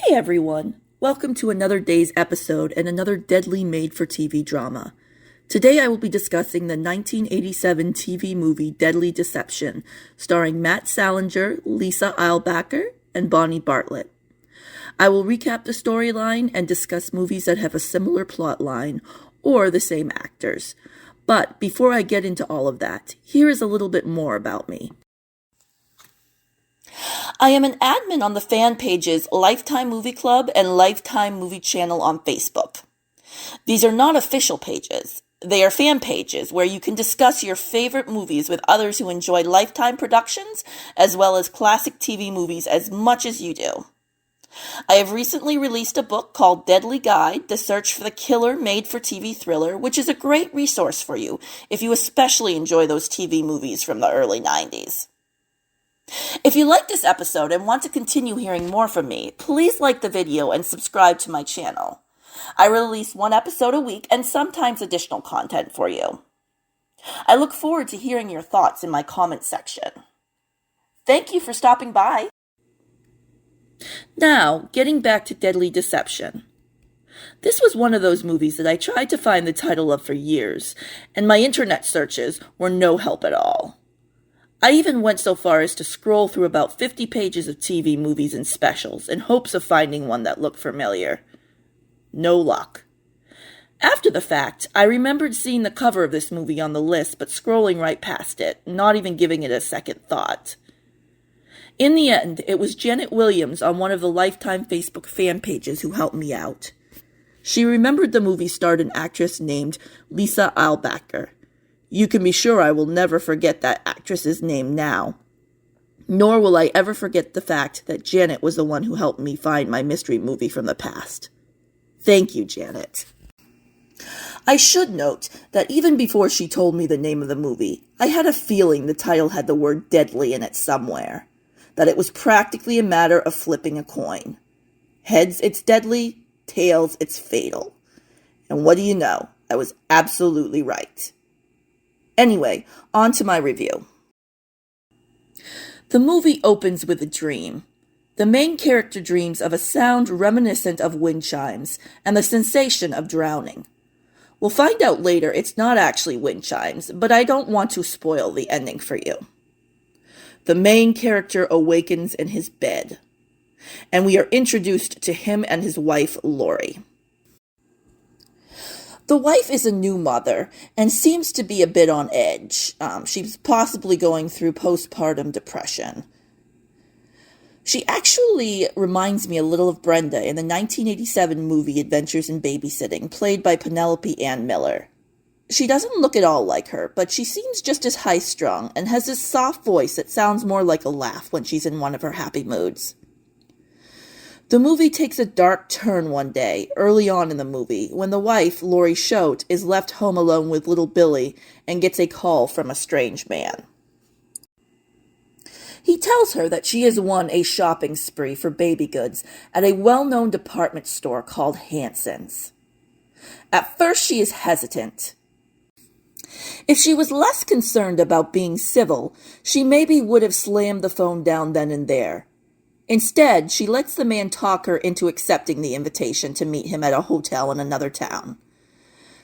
Hey everyone! Welcome to another day's episode and another deadly made-for-TV drama. Today I will be discussing the 1987 TV movie Deadly Deception, starring Matt Salinger, Lisa Eilbacher, and Bonnie Bartlett. I will recap the storyline and discuss movies that have a similar plot line or the same actors. But before I get into all of that, here is a little bit more about me. I am an admin on the fan pages Lifetime Movie Club and Lifetime Movie Channel on Facebook. These are not official pages. They are fan pages where you can discuss your favorite movies with others who enjoy Lifetime productions as well as classic TV movies as much as you do. I have recently released a book called Deadly Guide, The Search for the Killer Made-for-TV Thriller, which is a great resource for you if you especially enjoy those TV movies from the early 90s. If you like this episode and want to continue hearing more from me, please like the video and subscribe to my channel. I release one episode a week and sometimes additional content for you. I look forward to hearing your thoughts in my comment section. Thank you for stopping by. Now, getting back to Deadly Deception. This was one of those movies that I tried to find the title of for years, and my internet searches were no help at all. I even went so far as to scroll through about 50 pages of TV movies and specials in hopes of finding one that looked familiar. No luck. After the fact, I remembered seeing the cover of this movie on the list but scrolling right past it, not even giving it a second thought. In the end, it was Janet Williams on one of the Lifetime Facebook fan pages who helped me out. She remembered the movie starred an actress named Lisa Eilbacher. You can be sure I will never forget that actress's name now. Nor will I ever forget the fact that Janet was the one who helped me find my mystery movie from the past. Thank you, Janet. I should note that even before she told me the name of the movie, I had a feeling the title had the word deadly in it somewhere. That it was practically a matter of flipping a coin. Heads, it's deadly. Tails, it's fatal. And what do you know? I was absolutely right. Anyway, on to my review. The movie opens with a dream. The main character dreams of a sound reminiscent of wind chimes and the sensation of drowning. We'll find out later it's not actually wind chimes, but I don't want to spoil the ending for you. The main character awakens in his bed, and we are introduced to him and his wife, Lori. The wife is a new mother and seems to be a bit on edge. She's possibly going through postpartum depression. She actually reminds me a little of Brenda in the 1987 movie Adventures in Babysitting, played by Penelope Ann Miller. She doesn't look at all like her, but she seems just as high-strung and has this soft voice that sounds more like a laugh when she's in one of her happy moods. The movie takes a dark turn one day, early on in the movie, when the wife, Laurie Schote, is left home alone with little Billy and gets a call from a strange man. He tells her that she has won a shopping spree for baby goods at a well-known department store called Hanson's. At first she is hesitant. If she was less concerned about being civil, she maybe would have slammed the phone down then and there. Instead, she lets the man talk her into accepting the invitation to meet him at a hotel in another town.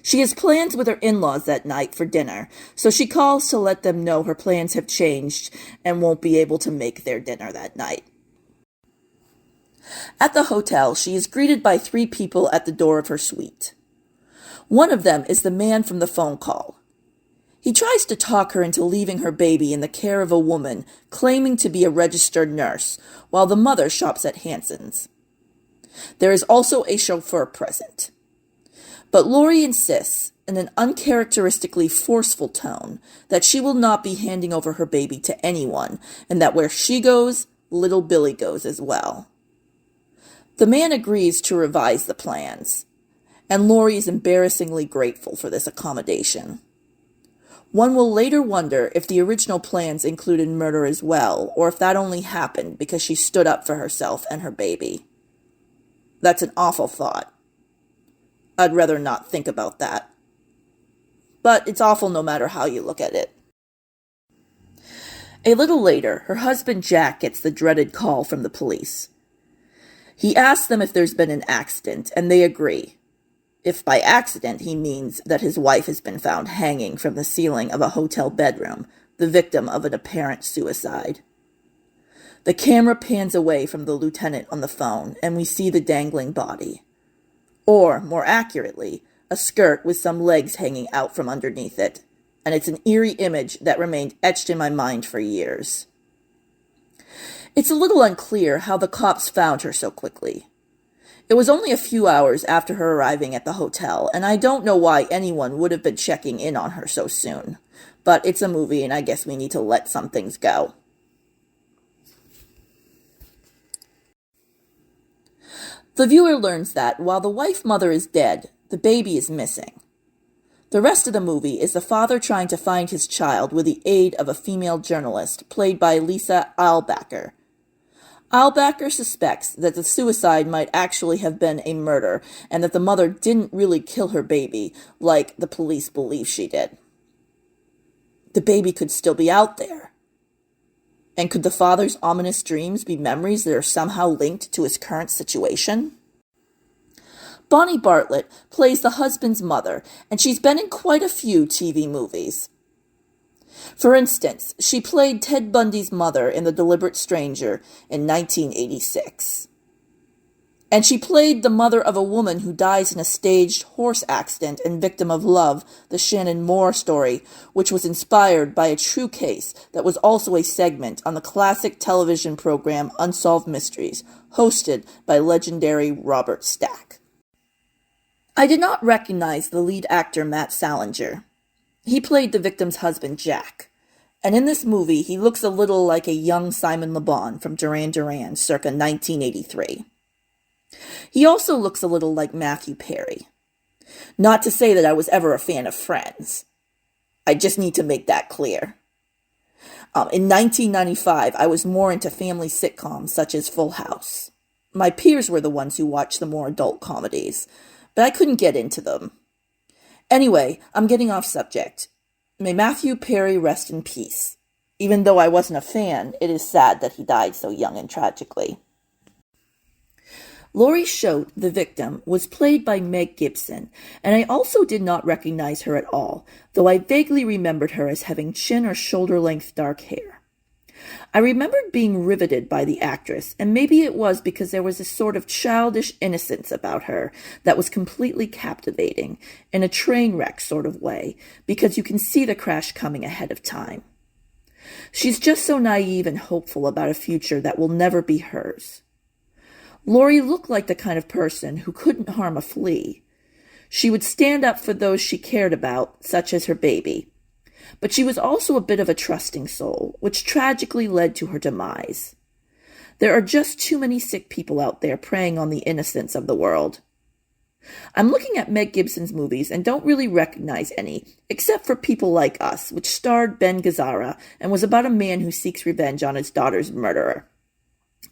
She has plans with her in-laws that night for dinner, so she calls to let them know her plans have changed and won't be able to make their dinner that night. At the hotel, she is greeted by 3 people at the door of her suite. One of them is the man from the phone call. He tries to talk her into leaving her baby in the care of a woman claiming to be a registered nurse, while the mother shops at Hanson's. There is also a chauffeur present. But Lori insists, in an uncharacteristically forceful tone, that she will not be handing over her baby to anyone, and that where she goes, little Billy goes as well. The man agrees to revise the plans, and Lori is embarrassingly grateful for this accommodation. One will later wonder if the original plans included murder as well, or if that only happened because she stood up for herself and her baby. That's an awful thought. I'd rather not think about that. But it's awful no matter how you look at it. A little later, her husband Jack gets the dreaded call from the police. He asks them if there's been an accident, and they agree. If by accident he means that his wife has been found hanging from the ceiling of a hotel bedroom, the victim of an apparent suicide. The camera pans away from the lieutenant on the phone, and we see the dangling body. Or, more accurately, a skirt with some legs hanging out from underneath it, and it's an eerie image that remained etched in my mind for years. It's a little unclear how the cops found her so quickly. It was only a few hours after her arriving at the hotel, and I don't know why anyone would have been checking in on her so soon. But it's a movie, and I guess we need to let some things go. The viewer learns that, while the wife-mother is dead, the baby is missing. The rest of the movie is the father trying to find his child with the aid of a female journalist, played by Lisa Eilbacher. Eilbacher suspects that the suicide might actually have been a murder, and that the mother didn't really kill her baby, like the police believe she did. The baby could still be out there. And could the father's ominous dreams be memories that are somehow linked to his current situation? Bonnie Bartlett plays the husband's mother, and she's been in quite a few TV movies. For instance, she played Ted Bundy's mother in The Deliberate Stranger in 1986. And she played the mother of a woman who dies in a staged horse accident and Victim of Love, the Shannon Moore story, which was inspired by a true case that was also a segment on the classic television program Unsolved Mysteries, hosted by legendary Robert Stack. I did not recognize the lead actor Matt Salinger. He played the victim's husband, Jack, and in this movie he looks a little like a young Simon Le Bon from Duran Duran circa 1983. He also looks a little like Matthew Perry. Not to say that I was ever a fan of Friends. I just need to make that clear. In 1995, I was more into family sitcoms such as Full House. My peers were the ones who watched the more adult comedies, but I couldn't get into them. Anyway, I'm getting off subject. May Matthew Perry rest in peace. Even though I wasn't a fan, it is sad that he died so young and tragically. Laurie Choate, the victim, was played by Meg Gibson, and I also did not recognize her at all, though I vaguely remembered her as having chin or shoulder-length dark hair. I remembered being riveted by the actress, and maybe it was because there was a sort of childish innocence about her that was completely captivating, in a train wreck sort of way, because you can see the crash coming ahead of time. She's just so naive and hopeful about a future that will never be hers. Laurie looked like the kind of person who couldn't harm a flea. She would stand up for those she cared about, such as her baby. But she was also a bit of a trusting soul, which tragically led to her demise. There are just too many sick people out there preying on the innocence of the world. I'm looking at Meg Gibson's movies and don't really recognize any, except for People Like Us, which starred Ben Gazzara and was about a man who seeks revenge on his daughter's murderer.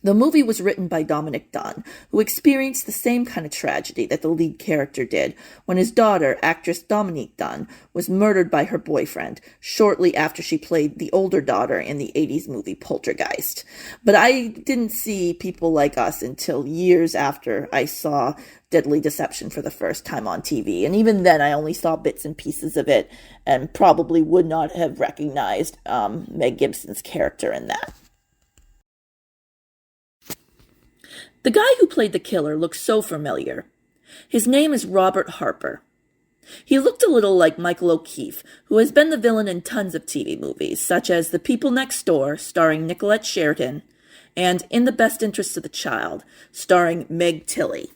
The movie was written by Dominic Dunn, who experienced the same kind of tragedy that the lead character did when his daughter, actress Dominique Dunn, was murdered by her boyfriend shortly after she played the older daughter in the 80s movie Poltergeist. But I didn't see People Like Us until years after I saw Deadly Deception for the first time on TV, and even then I only saw bits and pieces of it and probably would not have recognized Meg Gibson's character in that. The guy who played the killer looks so familiar. His name is Robert Harper. He looked a little like Michael O'Keefe, who has been the villain in tons of TV movies, such as The People Next Door, starring Nicolette Sheridan, and In the Best Interest of the Child, starring Meg Tilly.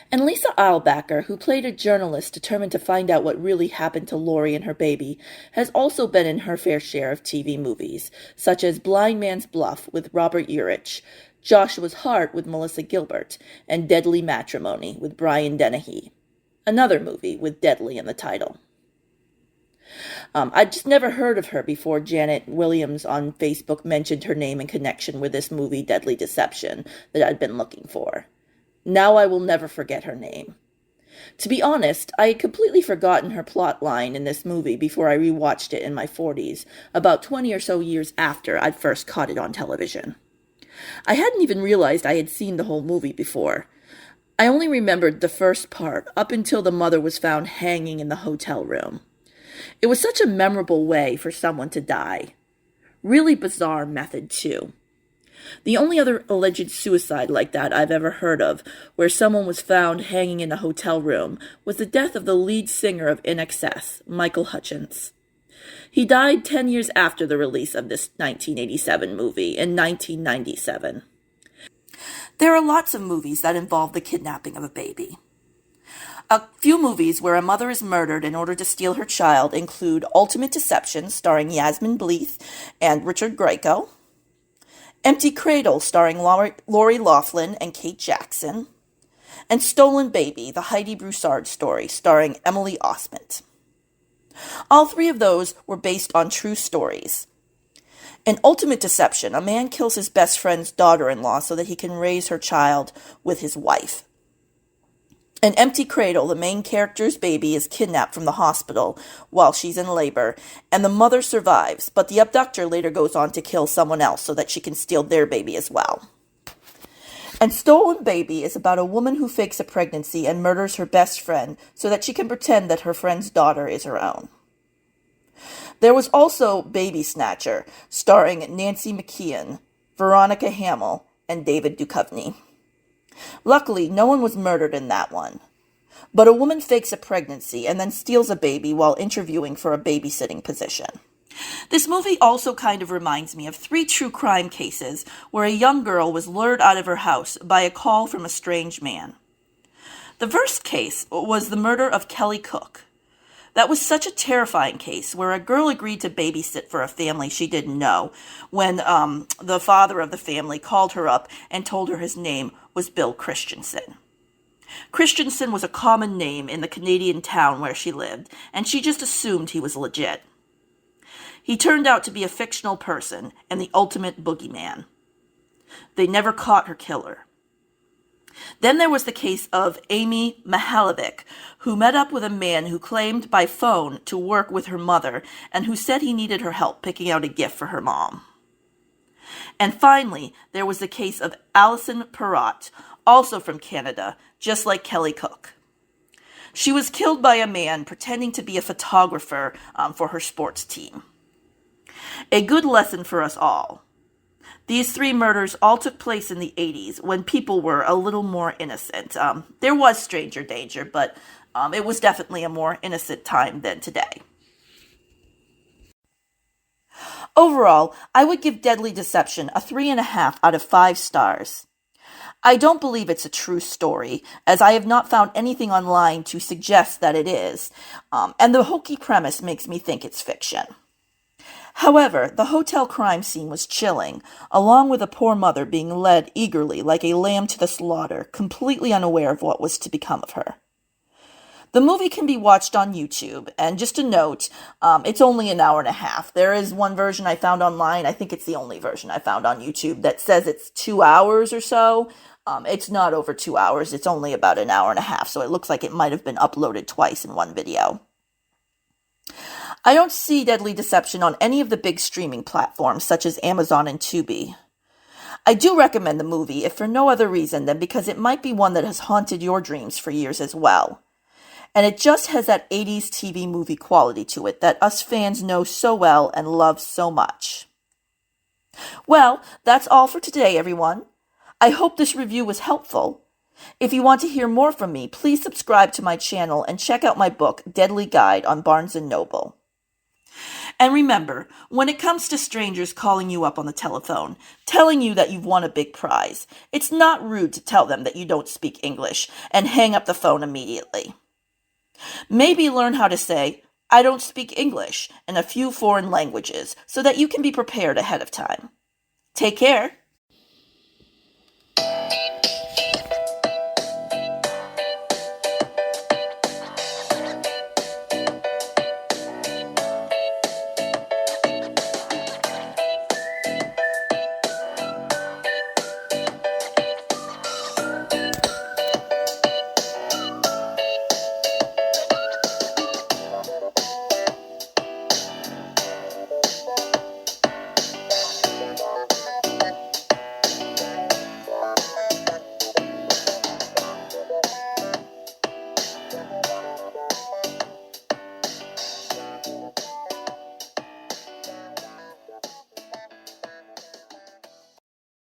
And Lisa Eilbacher, who played a journalist determined to find out what really happened to Laurie and her baby, has also been in her fair share of TV movies, such as Blind Man's Bluff with Robert Urich, Joshua's Heart with Melissa Gilbert, and Deadly Matrimony with Brian Dennehy, another movie with Deadly in the title. I'd just never heard of her before Janet Williams on Facebook mentioned her name in connection with this movie Deadly Deception that I'd been looking for. Now I will never forget her name. To be honest, I had completely forgotten her plot line in this movie before I rewatched it in my 40s, about 20 or so years after I'd first caught it on television. I hadn't even realized I had seen the whole movie before. I only remembered the first part, up until the mother was found hanging in the hotel room. It was such a memorable way for someone to die. Really bizarre method, too. The only other alleged suicide like that I've ever heard of, where someone was found hanging in a hotel room, was the death of the lead singer of INXS, Michael Hutchence. He died 10 years after the release of this 1987 movie, in 1997. There are lots of movies that involve the kidnapping of a baby. A few movies where a mother is murdered in order to steal her child include Ultimate Deception, starring Yasmin Bleeth and Richard Grieco, Empty Cradle, starring Lori Loughlin and Kate Jackson, and Stolen Baby, the Heidi Broussard story, starring Emily Osment. All three of those were based on true stories. In Ultimate Deception, a man kills his best friend's daughter-in-law so that he can raise her child with his wife. In Empty Cradle, the main character's baby is kidnapped from the hospital while she's in labor, and the mother survives, but the abductor later goes on to kill someone else so that she can steal their baby as well. And Stolen Baby is about a woman who fakes a pregnancy and murders her best friend so that she can pretend that her friend's daughter is her own. There was also Baby Snatcher, starring Nancy McKeon, Veronica Hamill, and David Duchovny. Luckily, no one was murdered in that one. But a woman fakes a pregnancy and then steals a baby while interviewing for a babysitting position. This movie also kind of reminds me of 3 true crime cases where a young girl was lured out of her house by a call from a strange man. The first case was the murder of Kelly Cook. That was such a terrifying case where a girl agreed to babysit for a family she didn't know when the father of the family called her up and told her his name was Bill Christensen. Christensen was a common name in the Canadian town where she lived, and she just assumed he was legit. He turned out to be a fictional person and the ultimate boogeyman. They never caught her killer. Then there was the case of Amy Mihalovic, who met up with a man who claimed by phone to work with her mother and who said he needed her help picking out a gift for her mom. And finally, there was the case of Alison Perrott, also from Canada, just like Kelly Cook. She was killed by a man pretending to be a photographer for her sports team. A good lesson for us all. These 3 murders all took place in the 80s when people were a little more innocent. There was stranger danger, but it was definitely a more innocent time than today. Overall, I would give Deadly Deception a 3.5 out of 5 stars. I don't believe it's a true story, as I have not found anything online to suggest that it is, and the hokey premise makes me think it's fiction. However, the hotel crime scene was chilling, along with a poor mother being led eagerly like a lamb to the slaughter, completely unaware of what was to become of her. The movie can be watched on YouTube, and just a note, it's only an hour and a half. There is one version I found online, I think it's the only version I found on YouTube, that says it's 2 hours or so. It's not over 2 hours, it's only about an hour and a half, so it looks like it might have been uploaded twice in one video. I don't see Deadly Deception on any of the big streaming platforms such as Amazon and Tubi. I do recommend the movie, if for no other reason than because it might be one that has haunted your dreams for years as well. And it just has that 80s TV movie quality to it that us fans know so well and love so much. Well, that's all for today, everyone. I hope this review was helpful. If you want to hear more from me, please subscribe to my channel and check out my book, Deadly Guide, on Barnes & Noble. And remember, when it comes to strangers calling you up on the telephone, telling you that you've won a big prize, it's not rude to tell them that you don't speak English and hang up the phone immediately. Maybe learn how to say, "I don't speak English," in a few foreign languages so that you can be prepared ahead of time. Take care.